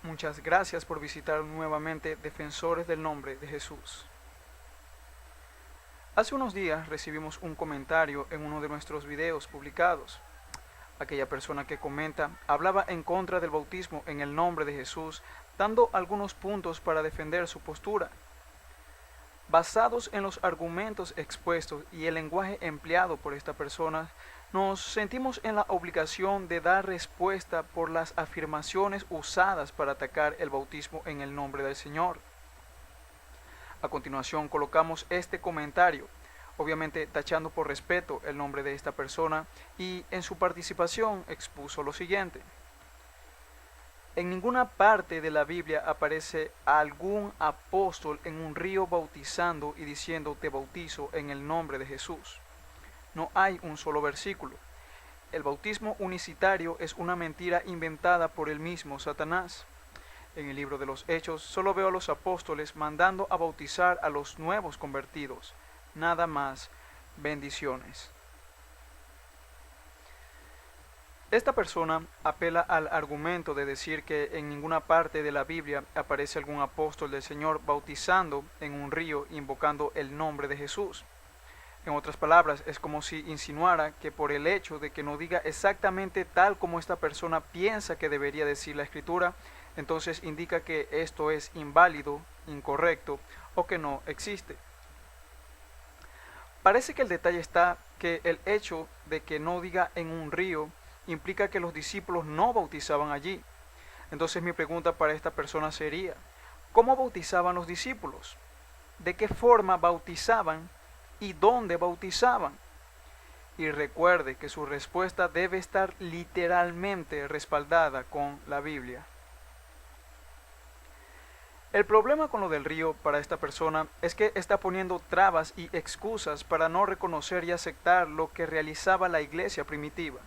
Muchas gracias por visitar nuevamente Defensores del Nombre de Jesús. Hace unos días recibimos un comentario en uno de nuestros videos publicados. Aquella persona que comenta hablaba en contra del bautismo en el nombre de Jesús, dando algunos puntos para defender su postura. Basados en los argumentos expuestos y el lenguaje empleado por esta persona, nos sentimos en la obligación de dar respuesta por las afirmaciones usadas para atacar el bautismo en el nombre del Señor. A continuación colocamos este comentario, obviamente tachando por respeto el nombre de esta persona, y en su participación expuso lo siguiente. En ninguna parte de la Biblia aparece algún apóstol en un río bautizando y diciendo te bautizo en el nombre de Jesús. No hay un solo versículo. El bautismo unicitario es una mentira inventada por el mismo Satanás. En el libro de los Hechos solo veo a los apóstoles mandando a bautizar a los nuevos convertidos. Nada más. Bendiciones. Esta persona apela al argumento de decir que en ninguna parte de la Biblia aparece algún apóstol del Señor bautizando en un río invocando el nombre de Jesús. En otras palabras, es como si insinuara que por el hecho de que no diga exactamente tal como esta persona piensa que debería decir la Escritura, entonces indica que esto es inválido, incorrecto o que no existe. Parece que el detalle está que el hecho de que no diga en un río implica que los discípulos no bautizaban allí. Entonces mi pregunta para esta persona sería, ¿cómo bautizaban los discípulos? ¿De qué forma bautizaban? ¿Y dónde bautizaban? Y recuerde que su respuesta debe estar literalmente respaldada con la Biblia. El problema con lo del río para esta persona es que está poniendo trabas y excusas para no reconocer y aceptar lo que realizaba la iglesia primitiva.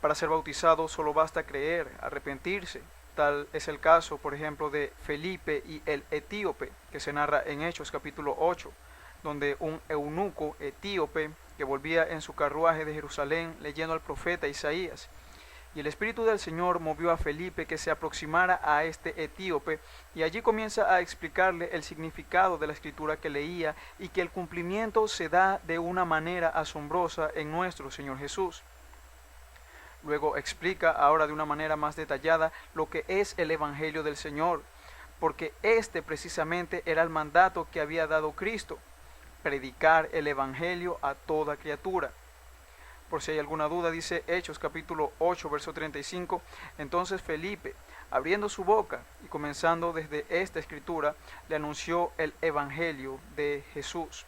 Para ser bautizado solo basta creer, arrepentirse. Tal es el caso, por ejemplo, de Felipe y el etíope, que se narra en Hechos capítulo 8, donde un eunuco etíope que volvía en su carruaje de Jerusalén leyendo al profeta Isaías. Y el Espíritu del Señor movió a Felipe que se aproximara a este etíope y allí comienza a explicarle el significado de la escritura que leía y que el cumplimiento se da de una manera asombrosa en nuestro Señor Jesús. Luego explica ahora de una manera más detallada lo que es el Evangelio del Señor, porque este precisamente era el mandato que había dado Cristo, predicar el Evangelio a toda criatura. Por si hay alguna duda, dice Hechos capítulo 8, verso 35, entonces Felipe, abriendo su boca y comenzando desde esta escritura, le anunció el Evangelio de Jesús.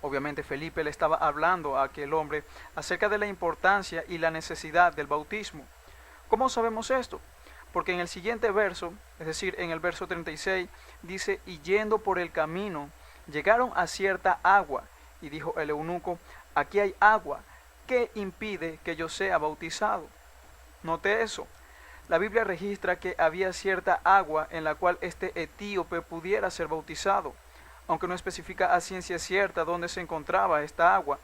Obviamente Felipe le estaba hablando a aquel hombre acerca de la importancia y la necesidad del bautismo. ¿Cómo sabemos esto? Porque en el siguiente verso, es decir, en el verso 36, dice, y yendo por el camino, llegaron a cierta agua, y dijo el eunuco, aquí hay agua, ¿qué impide que yo sea bautizado? Note eso. La Biblia registra que había cierta agua en la cual este etíope pudiera ser bautizado, aunque no especifica a ciencia cierta dónde se encontraba esta agua.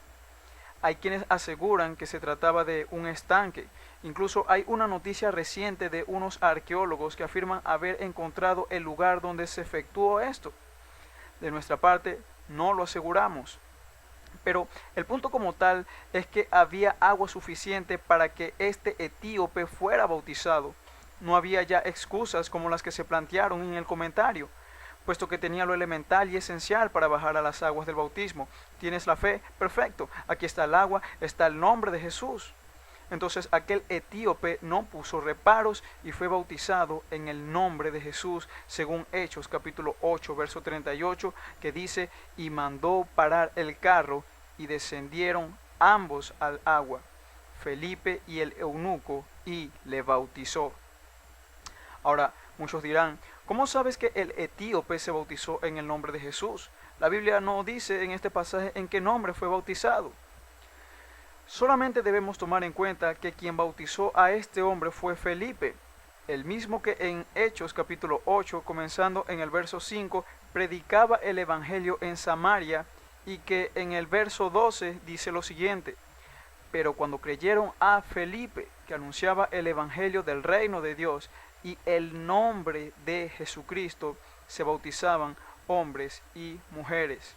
Hay quienes aseguran que se trataba de un estanque. Incluso hay una noticia reciente de unos arqueólogos que afirman haber encontrado el lugar donde se efectuó esto. De nuestra parte, no lo aseguramos. Pero el punto como tal es que había agua suficiente para que este etíope fuera bautizado. No había ya excusas como las que se plantearon en el comentario, puesto que tenía lo elemental y esencial para bajar a las aguas del bautismo. ¿Tienes la fe? Perfecto. Aquí está el agua, está el nombre de Jesús. Entonces aquel etíope no puso reparos y fue bautizado en el nombre de Jesús, según Hechos capítulo 8, verso 38, que dice, y mandó parar el carro y descendieron ambos al agua, Felipe y el eunuco, y le bautizó. Ahora, muchos dirán, ¿cómo sabes que el etíope se bautizó en el nombre de Jesús? La Biblia no dice en este pasaje en qué nombre fue bautizado. Solamente debemos tomar en cuenta que quien bautizó a este hombre fue Felipe. el mismo que en Hechos capítulo 8, comenzando en el verso 5, predicaba el evangelio en Samaria, y que en el verso 12 dice lo siguiente: pero cuando creyeron a Felipe, que anunciaba el evangelio del reino de Dios y el nombre de Jesucristo, se bautizaban hombres y mujeres.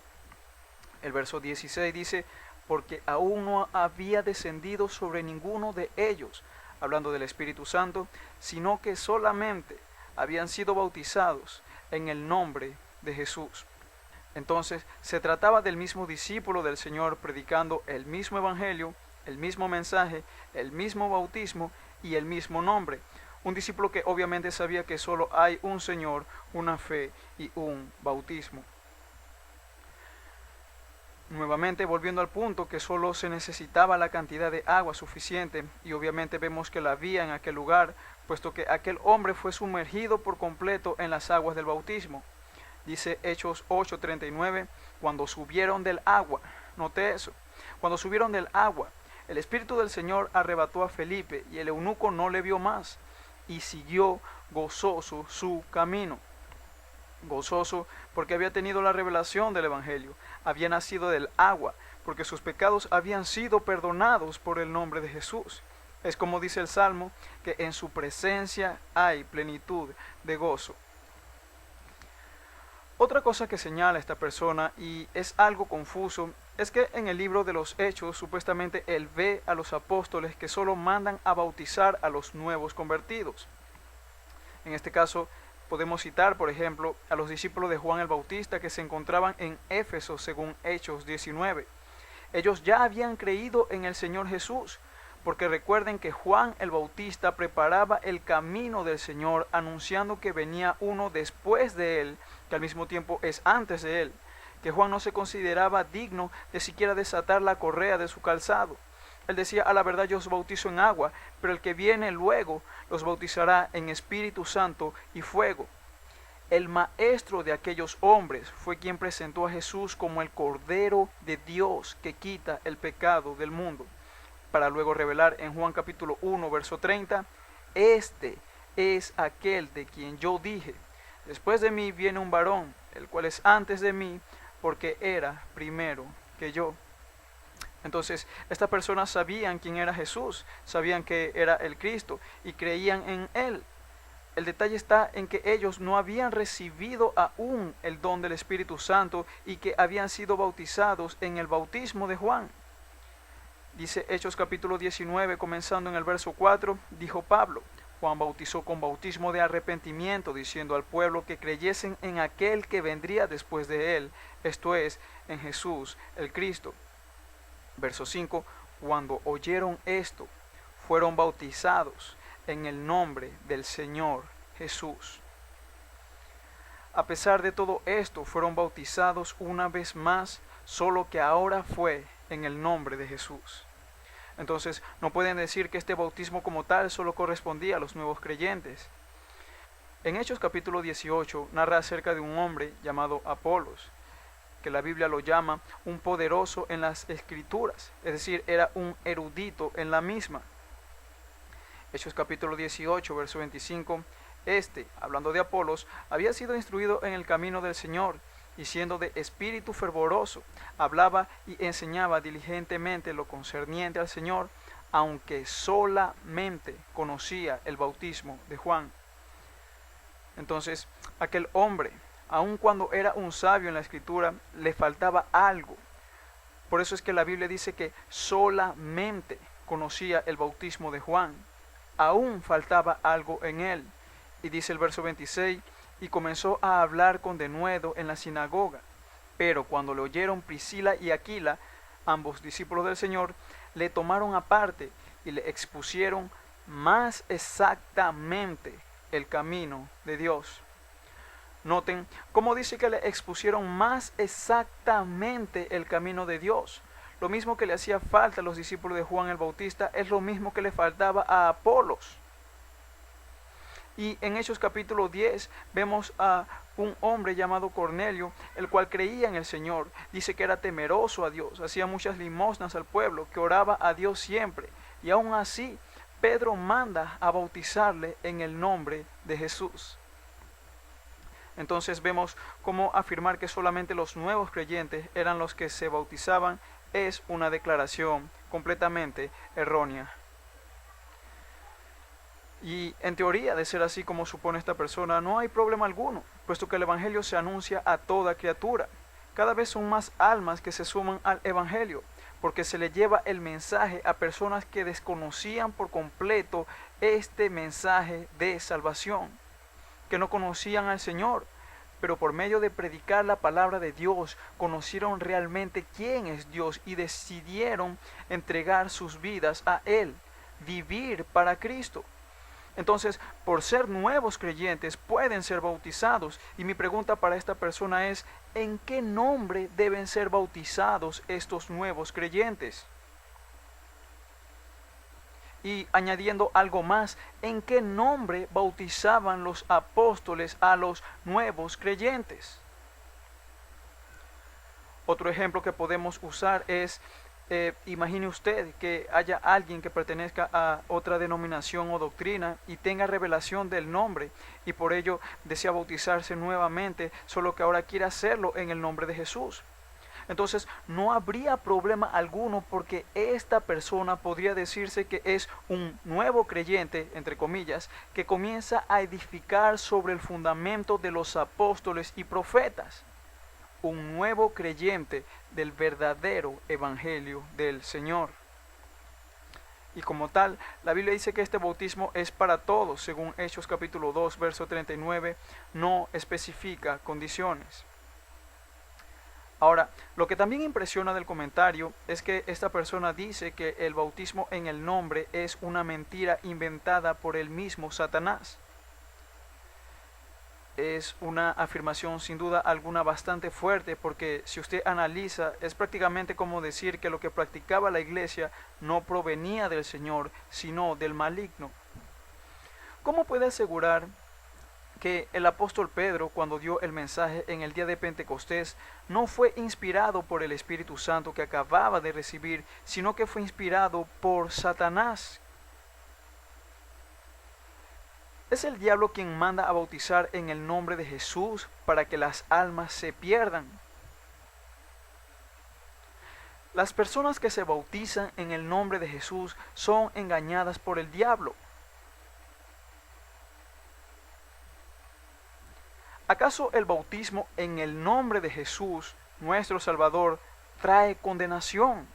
El verso 16 dice: porque aún no había descendido sobre ninguno de ellos, hablando del Espíritu Santo, sino que solamente habían sido bautizados en el nombre de Jesús. Entonces se trataba del mismo discípulo del Señor predicando el mismo evangelio, el mismo mensaje, el mismo bautismo y el mismo nombre. Un discípulo que obviamente sabía que solo hay un Señor, una fe y un bautismo. Nuevamente volviendo al punto que solo se necesitaba la cantidad de agua suficiente, y obviamente vemos que la había en aquel lugar, puesto que aquel hombre fue sumergido por completo en las aguas del bautismo. Dice Hechos 8:39, cuando subieron del agua, note eso, cuando subieron del agua, el Espíritu del Señor arrebató a Felipe, y el eunuco no le vio más, y siguió gozoso su camino. Gozoso porque había tenido la revelación del Evangelio, había nacido del agua, porque sus pecados habían sido perdonados por el nombre de Jesús. Es como dice el Salmo, que en su presencia hay plenitud de gozo. Otra cosa que señala esta persona, y es algo confuso, es que en el libro de los Hechos supuestamente él ve a los apóstoles que solo mandan a bautizar a los nuevos convertidos. En este caso podemos citar, por ejemplo, a los discípulos de Juan el Bautista que se encontraban en Éfeso según Hechos 19. Ellos ya habían creído en el Señor Jesús, porque recuerden que Juan el Bautista preparaba el camino del Señor, anunciando que venía uno después de él, que al mismo tiempo es antes de él, que Juan no se consideraba digno de siquiera desatar la correa de su calzado. Él decía: a la verdad yo os bautizo en agua, pero el que viene luego los bautizará en Espíritu Santo y fuego. El maestro de aquellos hombres fue quien presentó a Jesús como el Cordero de Dios que quita el pecado del mundo, para luego revelar en Juan capítulo 1, verso 30, este es aquel de quien yo dije: después de mí viene un varón, el cual es antes de mí, porque era primero que yo. Entonces, estas personas sabían quién era Jesús, sabían que era el Cristo y creían en él. El detalle está en que ellos no habían recibido aún el don del Espíritu Santo y que habían sido bautizados en el bautismo de Juan. Dice Hechos capítulo 19, comenzando en el verso 4, dijo Pablo: Juan bautizó con bautismo de arrepentimiento, diciendo al pueblo que creyesen en aquel que vendría después de él, esto es, en Jesús el Cristo. Verso 5, cuando oyeron esto, fueron bautizados en el nombre del Señor Jesús. A pesar de todo esto, fueron bautizados una vez más, solo que ahora fue en el nombre de Jesús. Entonces, no pueden decir que este bautismo como tal solo correspondía a los nuevos creyentes. En Hechos capítulo 18 narra acerca de un hombre llamado Apolos, que la Biblia lo llama un poderoso en las Escrituras, es decir, era un erudito en la misma. Hechos capítulo 18, verso 25, hablando de Apolos, había sido instruido en el camino del Señor, y siendo de espíritu fervoroso, hablaba y enseñaba diligentemente lo concerniente al Señor, aunque solamente conocía el bautismo de Juan. Entonces, aquel hombre, aun cuando era un sabio en la Escritura, le faltaba algo. Por eso es que la Biblia dice que solamente conocía el bautismo de Juan. Aún faltaba algo en él. Y dice el verso 26, y comenzó a hablar con denuedo en la sinagoga. Pero cuando le oyeron Priscila y Aquila, ambos discípulos del Señor, le tomaron aparte y le expusieron más exactamente el camino de Dios. Noten cómo dice que le expusieron más exactamente el camino de Dios. Lo mismo que le hacía falta a los discípulos de Juan el Bautista es lo mismo que le faltaba a Apolos. Y en Hechos capítulo 10 vemos a un hombre llamado Cornelio, el cual creía en el Señor. Dice que era temeroso a Dios, hacía muchas limosnas al pueblo, que oraba a Dios siempre. Y aún así, Pedro manda a bautizarle en el nombre de Jesús. Entonces vemos cómo afirmar que solamente los nuevos creyentes eran los que se bautizaban es una declaración completamente errónea. Y en teoría, de ser así como supone esta persona, no hay problema alguno, puesto que el Evangelio se anuncia a toda criatura. Cada vez son más almas que se suman al Evangelio, porque se le lleva el mensaje a personas que desconocían por completo este mensaje de salvación, que no conocían al Señor, pero por medio de predicar la palabra de Dios, conocieron realmente quién es Dios y decidieron entregar sus vidas a Él, vivir para Cristo. Entonces, por ser nuevos creyentes, pueden ser bautizados. Y mi pregunta para esta persona es, ¿en qué nombre deben ser bautizados estos nuevos creyentes? Y añadiendo algo más, ¿en qué nombre bautizaban los apóstoles a los nuevos creyentes? Otro ejemplo que podemos usar es, imagine usted que haya alguien que pertenezca a otra denominación o doctrina y tenga revelación del nombre y por ello desea bautizarse nuevamente, solo que ahora quiere hacerlo en el nombre de Jesús. Entonces no habría problema alguno porque esta persona podría decirse que es un nuevo creyente, entre comillas, que comienza a edificar sobre el fundamento de los apóstoles y profetas. Un nuevo creyente del verdadero evangelio del Señor. Y como tal, la Biblia dice que este bautismo es para todos, según Hechos capítulo 2, verso 39, no especifica condiciones. Ahora, lo que también impresiona del comentario es que esta persona dice que el bautismo en el nombre es una mentira inventada por el mismo Satanás. Es una afirmación sin duda alguna bastante fuerte porque si usted analiza es prácticamente como decir que lo que practicaba la iglesia no provenía del Señor sino del maligno. ¿Cómo puede asegurar que el apóstol Pedro cuando dio el mensaje en el día de Pentecostés no fue inspirado por el Espíritu Santo que acababa de recibir, sino que fue inspirado por Satanás? Es el diablo quien manda a bautizar en el nombre de Jesús para que las almas se pierdan. Las personas que se bautizan en el nombre de Jesús son engañadas por el diablo. ¿Acaso el bautismo en el nombre de Jesús, nuestro Salvador, trae condenación?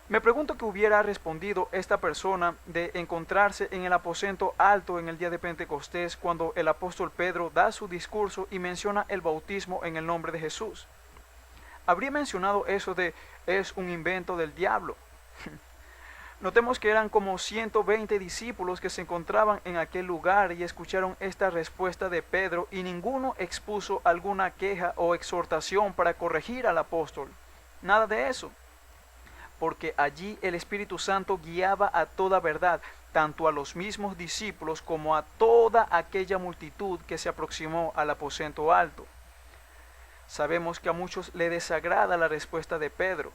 Me pregunto qué hubiera respondido esta persona de encontrarse en el aposento alto en el día de Pentecostés cuando el apóstol Pedro da su discurso y menciona el bautismo en el nombre de Jesús. Habría mencionado eso de es un invento del diablo. Notemos que eran como 120 discípulos que se encontraban en aquel lugar y escucharon esta respuesta de Pedro y ninguno expuso alguna queja o exhortación para corregir al apóstol. Nada de eso. Porque allí el Espíritu Santo guiaba a toda verdad, tanto a los mismos discípulos como a toda aquella multitud que se aproximó al aposento alto. Sabemos que a muchos le desagrada la respuesta de Pedro.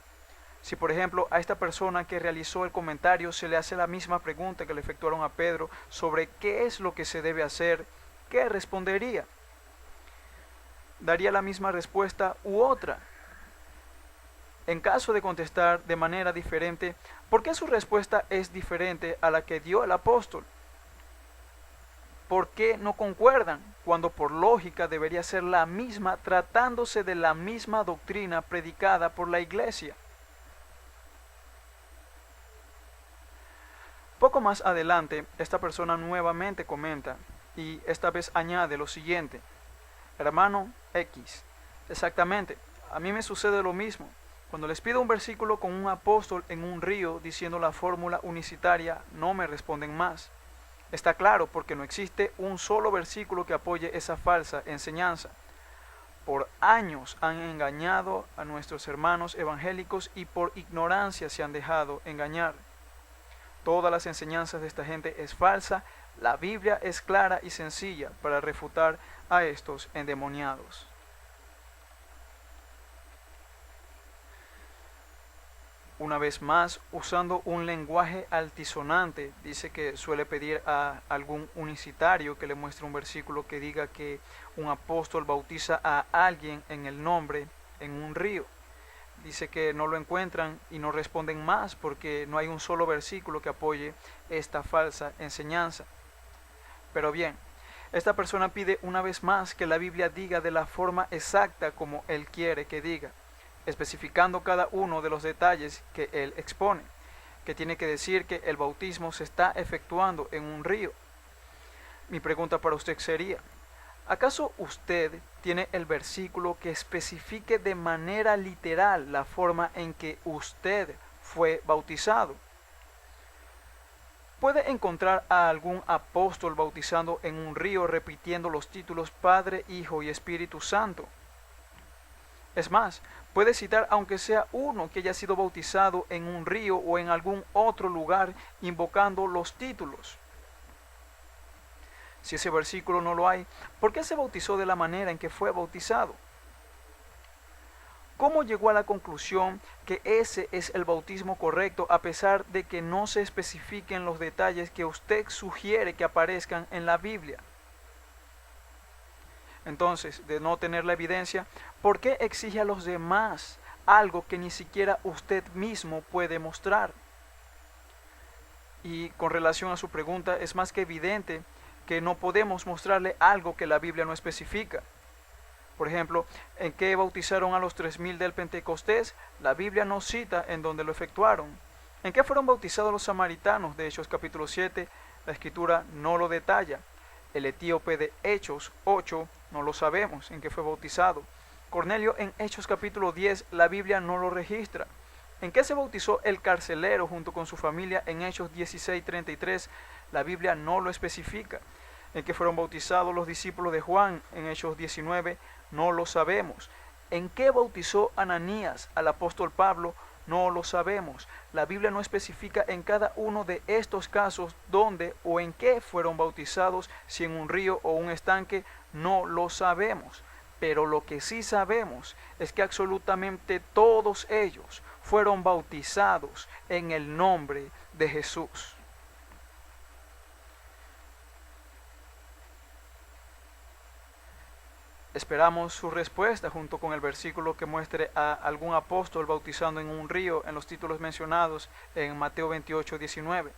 Si por ejemplo a esta persona que realizó el comentario se le hace la misma pregunta que le efectuaron a Pedro sobre qué es lo que se debe hacer, ¿qué respondería? ¿Daría la misma respuesta u otra? En caso de contestar de manera diferente, ¿por qué su respuesta es diferente a la que dio el apóstol? ¿Por qué no concuerdan cuando por lógica debería ser la misma tratándose de la misma doctrina predicada por la iglesia? Poco más adelante, esta persona nuevamente comenta y esta vez añade lo siguiente: hermano X, exactamente, a mí me sucede lo mismo. Cuando les pido un versículo con un apóstol en un río diciendo la fórmula unicitaria, no me responden más. Está claro porque no existe un solo versículo que apoye esa falsa enseñanza. Por años han engañado a nuestros hermanos evangélicos y por ignorancia se han dejado engañar. Todas las enseñanzas de esta gente es falsa. La Biblia es clara y sencilla para refutar a estos endemoniados. Una vez más, usando un lenguaje altisonante, dice que suele pedir a algún unicitario que le muestre un versículo que diga que un apóstol bautiza a alguien en el nombre en un río. Dice que no lo encuentran y no responden más porque no hay un solo versículo que apoye esta falsa enseñanza. Pero bien, esta persona pide una vez más que la Biblia diga de la forma exacta como él quiere que diga, especificando cada uno de los detalles que él expone, que tiene que decir que el bautismo se está efectuando en un río. Mi pregunta para usted sería, ¿acaso usted tiene el versículo que especifique de manera literal la forma en que usted fue bautizado? ¿Puede encontrar a algún apóstol bautizando en un río repitiendo los títulos Padre, Hijo y Espíritu Santo? Es más, puede citar aunque sea uno que haya sido bautizado en un río o en algún otro lugar invocando los títulos. Si ese versículo no lo hay, ¿por qué se bautizó de la manera en que fue bautizado? ¿Cómo llegó a la conclusión que ese es el bautismo correcto a pesar de que no se especifiquen los detalles que usted sugiere que aparezcan en la Biblia? Entonces, de no tener la evidencia, ¿por qué exige a los demás algo que ni siquiera usted mismo puede mostrar? Y con relación a su pregunta, es más que evidente que no podemos mostrarle algo que la Biblia no especifica. Por ejemplo, ¿en qué bautizaron a los 3000 del Pentecostés? La Biblia no cita en dónde lo efectuaron. ¿En qué fueron bautizados los samaritanos? De Hechos capítulo 7, la Escritura no lo detalla. El etíope de Hechos 8, no lo sabemos en qué fue bautizado. Cornelio en Hechos capítulo 10, la Biblia no lo registra. ¿En qué se bautizó el carcelero junto con su familia en Hechos 16:33? La Biblia no lo especifica. ¿En qué fueron bautizados los discípulos de Juan en Hechos 19? No lo sabemos. ¿En qué bautizó Ananías al apóstol Pablo? No lo sabemos. La Biblia no especifica en cada uno de estos casos dónde o en qué fueron bautizados, si en un río o un estanque, no lo sabemos. Pero lo que sí sabemos es que absolutamente todos ellos fueron bautizados en el nombre de Jesús. Esperamos su respuesta junto con el versículo que muestre a algún apóstol bautizando en un río en los títulos mencionados en Mateo 28:19.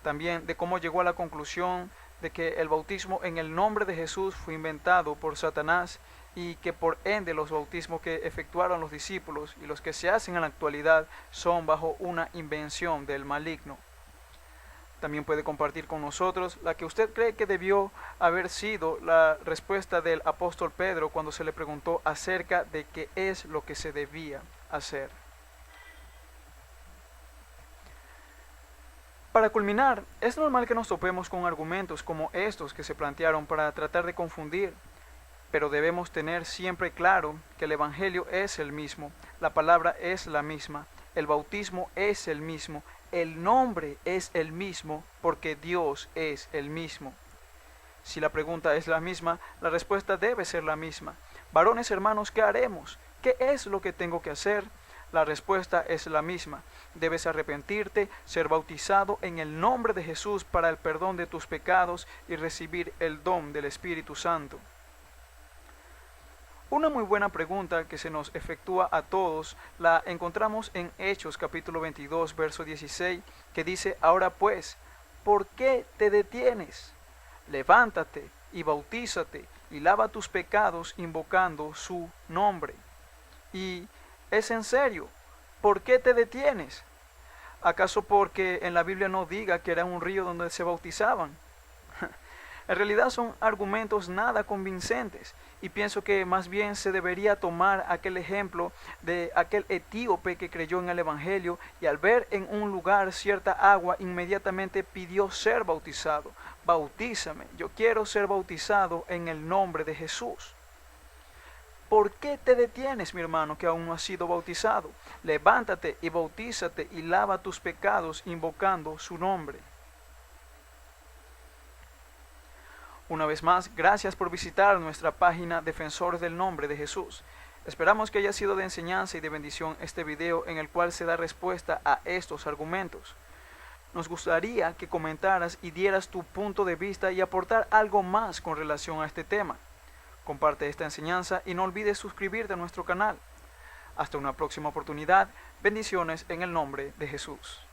También de cómo llegó a la conclusión de que el bautismo en el nombre de Jesús fue inventado por Satanás y que por ende los bautismos que efectuaron los discípulos y los que se hacen en la actualidad son bajo una invención del maligno. También puede compartir con nosotros la que usted cree que debió haber sido la respuesta del apóstol Pedro cuando se le preguntó acerca de qué es lo que se debía hacer. Para culminar, es normal que nos topemos con argumentos como estos que se plantearon para tratar de confundir, pero debemos tener siempre claro que el Evangelio es el mismo, la palabra es la misma, el bautismo es el mismo, el nombre es el mismo porque Dios es el mismo. Si la pregunta es la misma, la respuesta debe ser la misma. Varones hermanos, ¿qué haremos? ¿Qué es lo que tengo que hacer? La respuesta es la misma. Debes arrepentirte, ser bautizado en el nombre de Jesús para el perdón de tus pecados y recibir el don del Espíritu Santo. Una muy buena pregunta que se nos efectúa a todos la encontramos en Hechos capítulo 22, verso 16, que dice, ahora pues, ¿por qué te detienes? Levántate y bautízate y lava tus pecados invocando su nombre. Y es en serio, ¿por qué te detienes? ¿Acaso porque en la Biblia no diga que era un río donde se bautizaban? En realidad son argumentos nada convincentes y pienso que más bien se debería tomar aquel ejemplo de aquel etíope que creyó en el Evangelio y al ver en un lugar cierta agua inmediatamente pidió ser bautizado. Bautízame, yo quiero ser bautizado en el nombre de Jesús. ¿Por qué te detienes, mi hermano, que aún no has sido bautizado? Levántate y bautízate y lava tus pecados invocando su nombre. Una vez más, gracias por visitar nuestra página Defensores del Nombre de Jesús. Esperamos que haya sido de enseñanza y de bendición este video en el cual se da respuesta a estos argumentos. Nos gustaría que comentaras y dieras tu punto de vista y aportar algo más con relación a este tema. Comparte esta enseñanza y no olvides suscribirte a nuestro canal. Hasta una próxima oportunidad. Bendiciones en el nombre de Jesús.